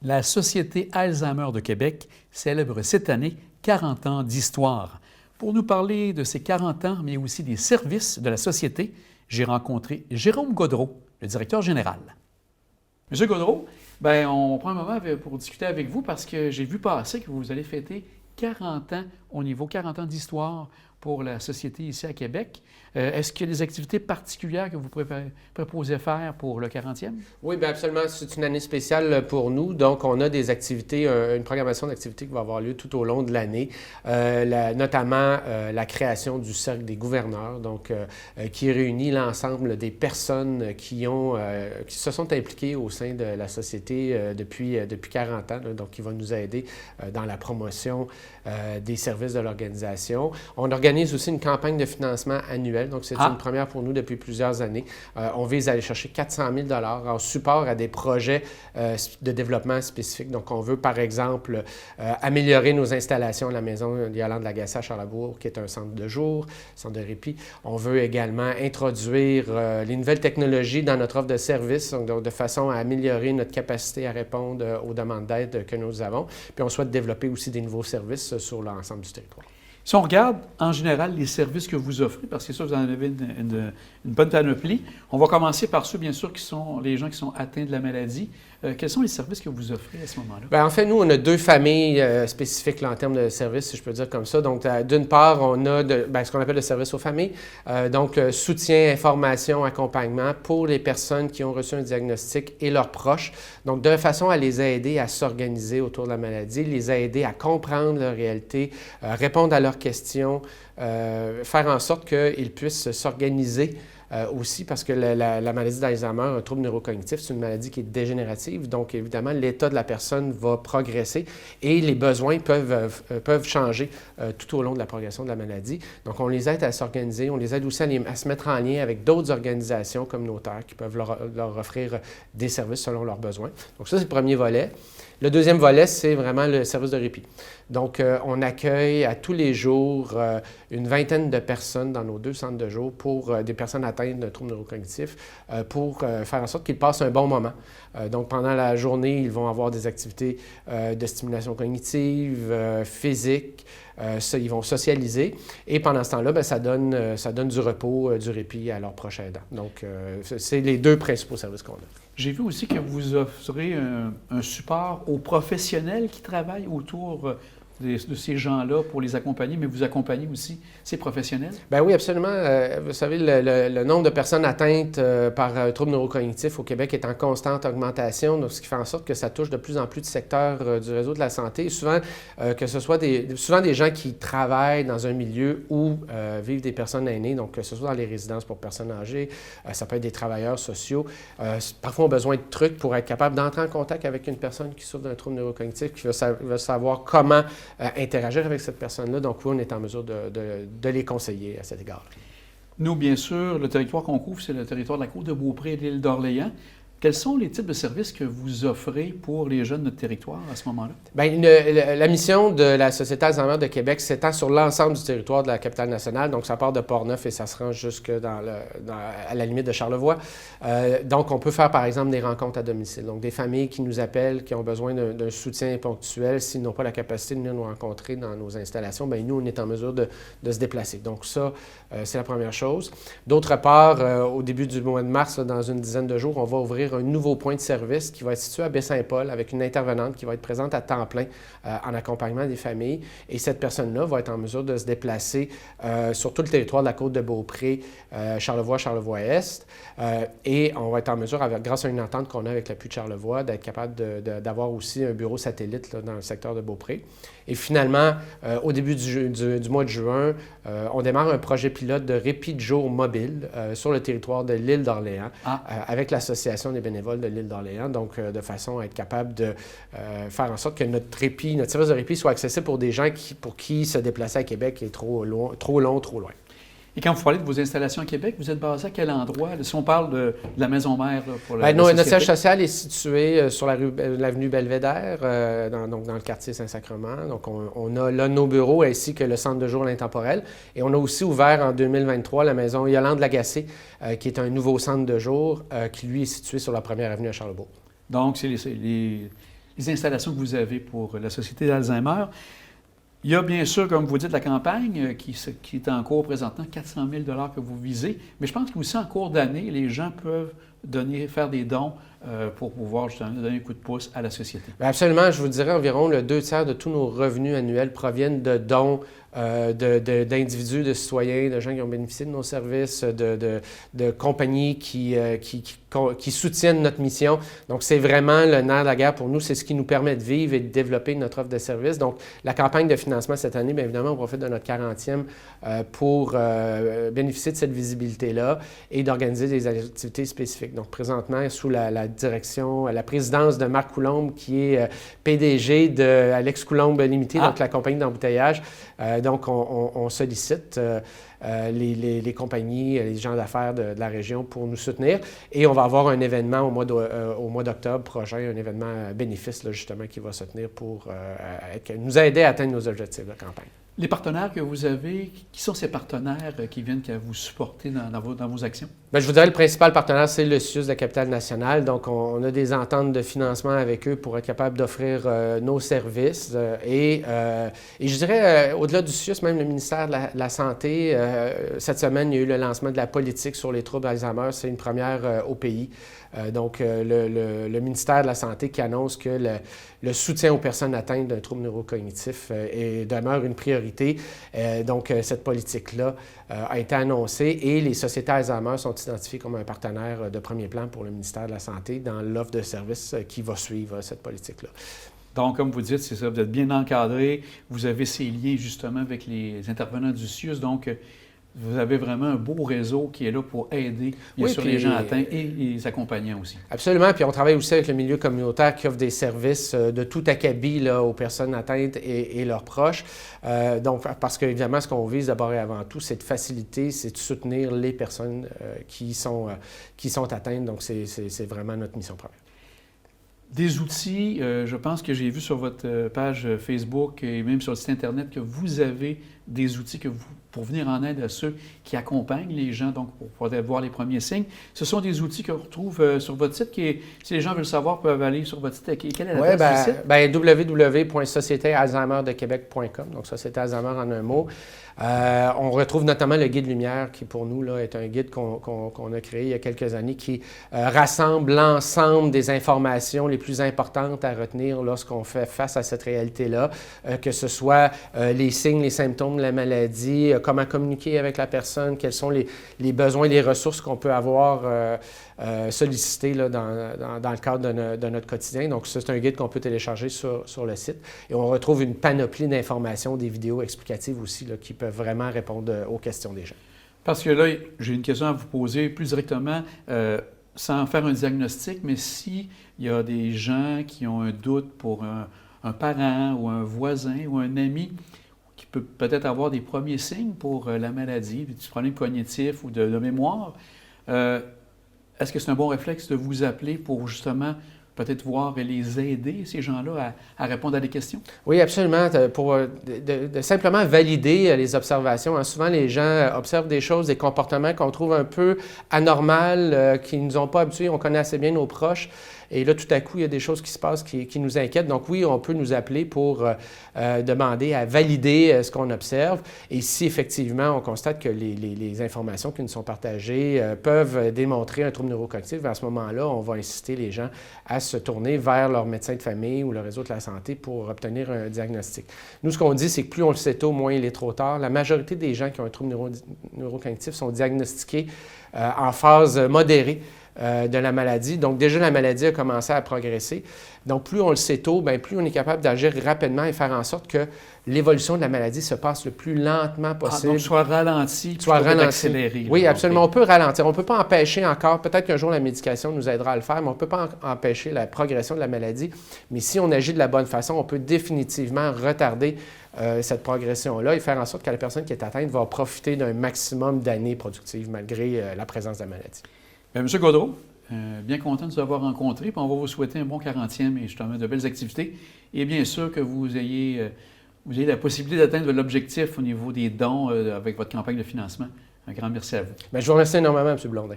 La Société Alzheimer de Québec célèbre cette année 40 ans d'histoire. Pour nous parler de ces 40 ans, mais aussi des services de la Société, j'ai rencontré Jérôme Gaudreault, le directeur général. Monsieur Gaudreault, on prend un moment pour discuter avec vous parce que j'ai vu passer que vous allez fêter 40 ans au niveau 40 ans d'histoire pour la Société ici à Québec. Est-ce qu'il y a des activités particulières que vous proposez faire pour le 40e? Oui, bien absolument. C'est une année spéciale pour nous. Donc, on a des activités, une programmation d'activités qui va avoir lieu tout au long de l'année, notamment la création du Cercle des gouverneurs, donc qui réunit l'ensemble des personnes qui se sont impliquées au sein de la Société depuis 40 ans, là, donc qui va nous aider dans la promotion des services de l'organisation. On organise aussi une campagne de financement annuelle. Donc, c'est une première pour nous depuis plusieurs années. On vise à aller chercher 400 000 $ en support à des projets de développement spécifiques. Donc, on veut, par exemple, améliorer nos installations à la maison Yolande Lagacé à Charlebourg, qui est un centre de jour, centre de répit. On veut également introduire les nouvelles technologies dans notre offre de services, donc de façon à améliorer notre capacité à répondre aux demandes d'aide que nous avons. Puis, on souhaite développer aussi des nouveaux services sur l'ensemble du territoire. Si on regarde en général les services que vous offrez, parce que ça, vous en avez une bonne panoplie, on va commencer par ceux, bien sûr, qui sont les gens qui sont atteints de la maladie. Quels sont les services que vous offrez à ce moment-là? Bien, en fait, nous, on a deux familles spécifiques là, en termes de services, si je peux dire comme ça. Donc, d'une part, on a ce qu'on appelle le service aux familles, donc soutien, information, accompagnement pour les personnes qui ont reçu un diagnostic et leurs proches. Donc, de façon à les aider à s'organiser autour de la maladie, les aider à comprendre leur réalité, répondre à leurs questions, faire en sorte qu'ils puissent s'organiser aussi parce que la maladie d'Alzheimer, un trouble neurocognitif, c'est une maladie qui est dégénérative. Donc, évidemment, l'état de la personne va progresser et les besoins peuvent changer tout au long de la progression de la maladie. Donc, on les aide à s'organiser. On les aide aussi à se mettre en lien avec d'autres organisations communautaires qui peuvent leur offrir des services selon leurs besoins. Donc, ça, c'est le premier volet. Le deuxième volet, c'est vraiment le service de répit. Donc, on accueille à tous les jours une vingtaine de personnes dans nos deux centres de jour pour des personnes atteintes de troubles neurocognitifs pour faire en sorte qu'ils passent un bon moment. Donc, pendant la journée, ils vont avoir des activités de stimulation cognitive, physique. Ils vont socialiser et pendant ce temps-là, ça donne du repos, du répit à leurs proches aidants. Donc, c'est les deux principaux services qu'on a. J'ai vu aussi que vous offrez un support aux professionnels qui travaillent autour de ces gens-là pour les accompagner, mais vous accompagnez aussi ces professionnels? Bien oui, absolument. Vous savez, le nombre de personnes atteintes par un trouble neurocognitif au Québec est en constante augmentation, donc ce qui fait en sorte que ça touche de plus en plus de secteurs du réseau de la santé. Souvent, que ce soit souvent des gens qui travaillent dans un milieu où vivent des personnes aînées, donc que ce soit dans les résidences pour personnes âgées, ça peut être des travailleurs sociaux. Parfois, on a besoin de trucs pour être capable d'entrer en contact avec une personne qui souffre d'un trouble neurocognitif, qui veut savoir comment interagir avec cette personne-là. Donc oui, on est en mesure de les conseiller à cet égard. Nous, bien sûr, le territoire qu'on couvre, c'est le territoire de la Côte-de-Beaupré et de l'île d'Orléans. Quels sont les types de services que vous offrez pour les jeunes de notre territoire à ce moment-là? Bien, la mission de la Société Alzheimer de Québec s'étend sur l'ensemble du territoire de la capitale nationale. Donc, ça part de Portneuf et ça se rend jusque à la limite de Charlevoix. Donc, on peut faire, par exemple, des rencontres à domicile. Donc, des familles qui nous appellent, qui ont besoin d'un soutien ponctuel, s'ils n'ont pas la capacité de venir nous rencontrer dans nos installations, bien, nous, on est en mesure de se déplacer. Donc, ça, c'est la première chose. D'autre part, au début du mois de mars, là, dans une dizaine de jours, on va ouvrir un nouveau point de service qui va être situé à Baie-Saint-Paul avec une intervenante qui va être présente à temps plein en accompagnement des familles. Et cette personne-là va être en mesure de se déplacer sur tout le territoire de la Côte-de-Beaupré, Charlevoix, Charlevoix-Est. Et on va être en mesure, grâce à une entente qu'on a avec l'appui de Charlevoix, d'être capable d'avoir aussi un bureau satellite là, dans le secteur de Beaupré. Et finalement, au début du mois de juin, on démarre un projet pilote de répit de jour mobile sur le territoire de l'île d'Orléans avec l'Association des bénévoles de l'île d'Orléans, donc de façon à être capable de faire en sorte que notre service de répit soit accessible pour des gens pour qui se déplacer à Québec est trop long, trop loin. Et quand vous parlez de vos installations à Québec, vous êtes basé à quel endroit? Si on parle de la maison mère là, pour la notre siège social est situé sur l'avenue Belvédère, dans le quartier Saint-Sacrement. Donc, on a là nos bureaux ainsi que le centre de jour l'intemporel. Et on a aussi ouvert en 2023 la maison Yolande Lagacé, qui est un nouveau centre de jour qui, lui, est situé sur la première avenue à Charlebourg. Donc, c'est les installations que vous avez pour la Société d'Alzheimer. Il y a bien sûr, comme vous dites, la campagne qui est en cours présentement, 400 000 que vous visez, mais je pense qu'aussi en cours d'année, les gens peuvent faire des dons pour pouvoir justement donner un coup de pouce à la société. Bien absolument, je vous dirais environ le 2/3 de tous nos revenus annuels proviennent de dons d'individus, de citoyens, de gens qui ont bénéficié de nos services, de compagnies qui soutiennent notre mission. Donc, c'est vraiment le nerf de la guerre pour nous. C'est ce qui nous permet de vivre et de développer notre offre de services. Donc, la campagne de financement cette année, bien évidemment, on profite de notre 40e pour bénéficier de cette visibilité-là et d'organiser des activités spécifiques. Donc, présentement, sous la direction, la présidence de Marc Coulombe, qui est PDG de Alex Coulombe Limité, donc la compagnie d'embouteillage. Donc, on sollicite les compagnies, les gens d'affaires de la région pour nous soutenir. Et on va avoir un événement au mois d'octobre prochain, un événement bénéfice, là, justement, qui va se tenir pour nous aider à atteindre nos objectifs de campagne. Les partenaires que vous avez, qui sont ces partenaires qui viennent vous supporter dans vos actions? Bien, je vous dirais, le principal partenaire, c'est le CIUS de la Capitale-Nationale. Donc, on a des ententes de financement avec eux pour être capable d'offrir nos services. Et je dirais, au-delà du CIUS, même le ministère de la Santé, cette semaine, il y a eu le lancement de la politique sur les troubles Alzheimer. C'est une première au pays. Donc, le ministère de la Santé qui annonce que le soutien aux personnes atteintes d'un trouble neurocognitif demeure une priorité. Donc, cette politique-là a été annoncée et les sociétés Alzheimer sont identifiées comme un partenaire de premier plan pour le ministère de la Santé dans l'offre de services qui va suivre cette politique-là. Donc, comme vous dites, c'est ça, vous êtes bien encadré, vous avez ces liens justement avec les intervenants du CIUS, donc vous avez vraiment un beau réseau qui est là pour aider, bien sûr, les gens atteints et les accompagnants aussi. Absolument. Puis on travaille aussi avec le milieu communautaire qui offre des services de tout acabit là, aux personnes atteintes et leurs proches. Donc, parce qu'évidemment, ce qu'on vise d'abord et avant tout, c'est de faciliter, c'est de soutenir les personnes qui sont atteintes. Donc, c'est vraiment notre mission première. Des outils, je pense que j'ai vu sur votre page Facebook et même sur le site Internet que vous avez des outils pour venir en aide à ceux qui accompagnent les gens, donc pour pouvoir voir les premiers signes. Ce sont des outils qu'on retrouve sur votre site si les gens veulent savoir, peuvent aller sur votre site. Quelle est l'adresse du site? www.sociétéalzheimerdequebec.com, donc Société Alzheimer en un mot. On retrouve notamment le guide Lumière qui, pour nous, là, est un guide qu'on a créé il y a quelques années qui rassemble l'ensemble des informations les plus importantes à retenir lorsqu'on fait face à cette réalité-là, que ce soit les signes, les symptômes de la maladie, comment communiquer avec la personne, quels sont les besoins et les ressources qu'on peut avoir solliciter là, dans le cadre de notre quotidien. Donc, c'est un guide qu'on peut télécharger sur le site. Et on retrouve une panoplie d'informations, des vidéos explicatives aussi, là, qui peuvent vraiment répondre aux questions des gens. Parce que là, j'ai une question à vous poser plus directement, sans faire un diagnostic, mais s'il y a des gens qui ont un doute pour un parent ou un voisin ou un ami qui peut peut-être avoir des premiers signes pour la maladie, des problèmes cognitifs ou de mémoire, est-ce que c'est un bon réflexe de vous appeler pour justement peut-être voir et les aider, ces gens-là, à répondre à des questions? Oui, absolument. Pour de simplement valider les observations. Hein. Souvent, les gens observent des choses, des comportements qu'on trouve un peu anormaux, qui ne nous ont pas habitués. On connaît assez bien nos proches. Et là, tout à coup, il y a des choses qui se passent qui nous inquiètent. Donc oui, on peut nous appeler pour demander à valider ce qu'on observe. Et si effectivement, on constate que les informations qui nous sont partagées peuvent démontrer un trouble neurocognitif, à ce moment-là, on va inciter les gens à se tourner vers leur médecin de famille ou le réseau de la santé pour obtenir un diagnostic. Nous, ce qu'on dit, c'est que plus on le sait tôt, moins il est trop tard. La majorité des gens qui ont un trouble neurocognitif sont diagnostiqués en phase modérée de la maladie. Donc, déjà, la maladie a commencé à progresser. Donc, plus on le sait tôt, bien, plus on est capable d'agir rapidement et faire en sorte que l'évolution de la maladie se passe le plus lentement possible. Donc, soit ralenti, soit accéléré. Oui, absolument. On peut ralentir. On ne peut pas empêcher encore, peut-être qu'un jour la médication nous aidera à le faire, mais on ne peut pas empêcher la progression de la maladie. Mais si on agit de la bonne façon, on peut définitivement retarder cette progression-là et faire en sorte que la personne qui est atteinte va profiter d'un maximum d'années productives malgré la présence de la maladie. Bien, M. Gaudreau, bien content de vous avoir rencontré. Puis on va vous souhaiter un bon 40e et justement de belles activités. Et bien sûr que vous ayez la possibilité d'atteindre l'objectif au niveau des dons avec votre campagne de financement. Un grand merci à vous. Bien, je vous remercie énormément, M. Blondin.